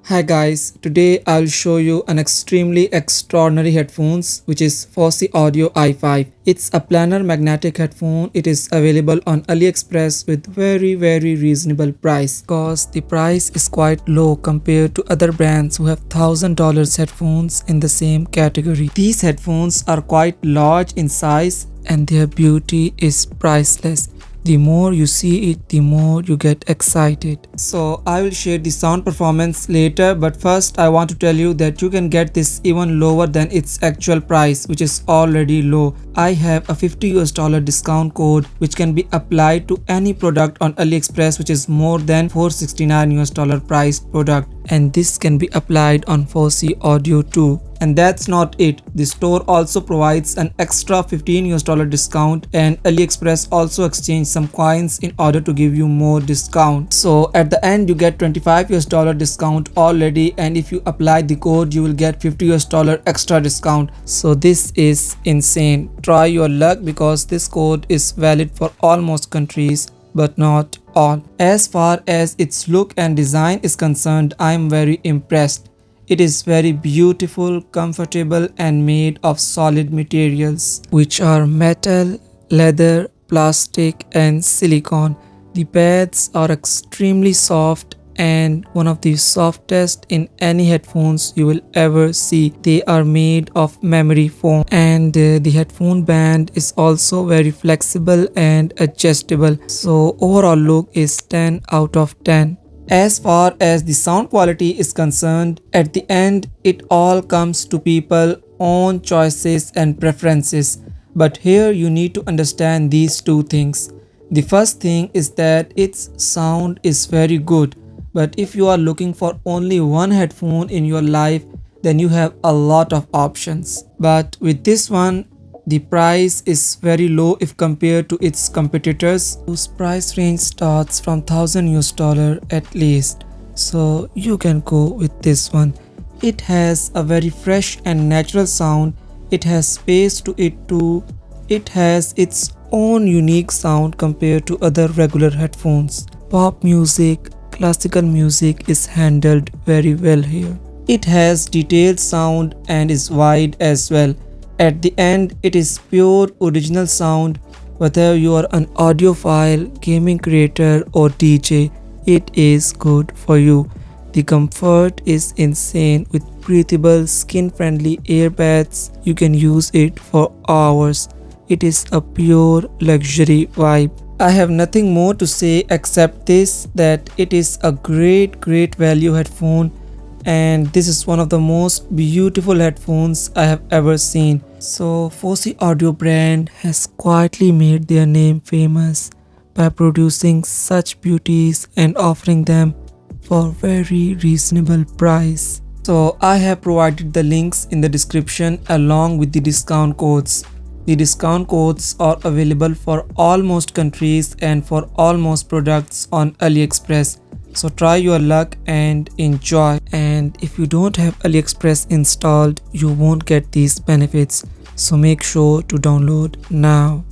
Hi guys, today I'll show you an extremely extraordinary headphones which is Fosi Audio i5. It's a planar magnetic headphone. It is available on AliExpress with very reasonable price because the price is quite low compared to other brands who have $1,000 headphones in the same category. These headphones are quite large in size and their beauty is priceless. The more you see it, the more you get excited. So I will share the sound performance later, but first I want to tell you that you can get this even lower than its actual price, which is already low. I have a $50 discount code which can be applied to any product on AliExpress which is more than $469 price product, and this can be applied on Fosi Audio too. And that's not it. The store also provides an extra $15 discount, and AliExpress also exchange some coins in order to give you more discount. So at the end you get $25 discount already, and if you apply the code you will get $50 extra discount. So this is insane. Try your luck because this code is valid for almost countries but not all. As far as its look and design is concerned, I am very impressed. It is very beautiful, comfortable and made of solid materials which are metal, leather, plastic and silicone. The pads are extremely soft and one of the softest in any headphones you will ever see. They are made of memory foam, and the headphone band is also very flexible and adjustable. So overall look is 10 out of 10. As far as the sound quality is concerned, at the end it all comes to people's own choices and preferences. But here you need to understand these two things. The first thing is that its sound is very good. But if you are looking for only one headphone in your life, then you have a lot of options. But with this one, the price is very low if compared to its competitors, whose price range starts from $1,000 at least. So you can go with this one. It has a very fresh and natural sound. It has space to it too. It has its own unique sound compared to other regular headphones. Pop music, classical music is handled very well here. It has detailed sound and is wide as well. At the end, it is pure original sound. Whether you are an audiophile, gaming creator or DJ, it is good for you. The comfort is insane with breathable, skin-friendly earbuds. You can use it for hours. It is a pure luxury vibe. I have nothing more to say except this, that it is a great value headphone, and this is one of the most beautiful headphones I have ever seen. So Fosi Audio brand has quietly made their name famous by producing such beauties and offering them for very reasonable price. So I have provided the links in the description along with the discount codes. The discount codes are available for almost countries and for almost products on AliExpress. So try your luck and enjoy. And if you don't have AliExpress installed, you won't get these benefits. So make sure to download now.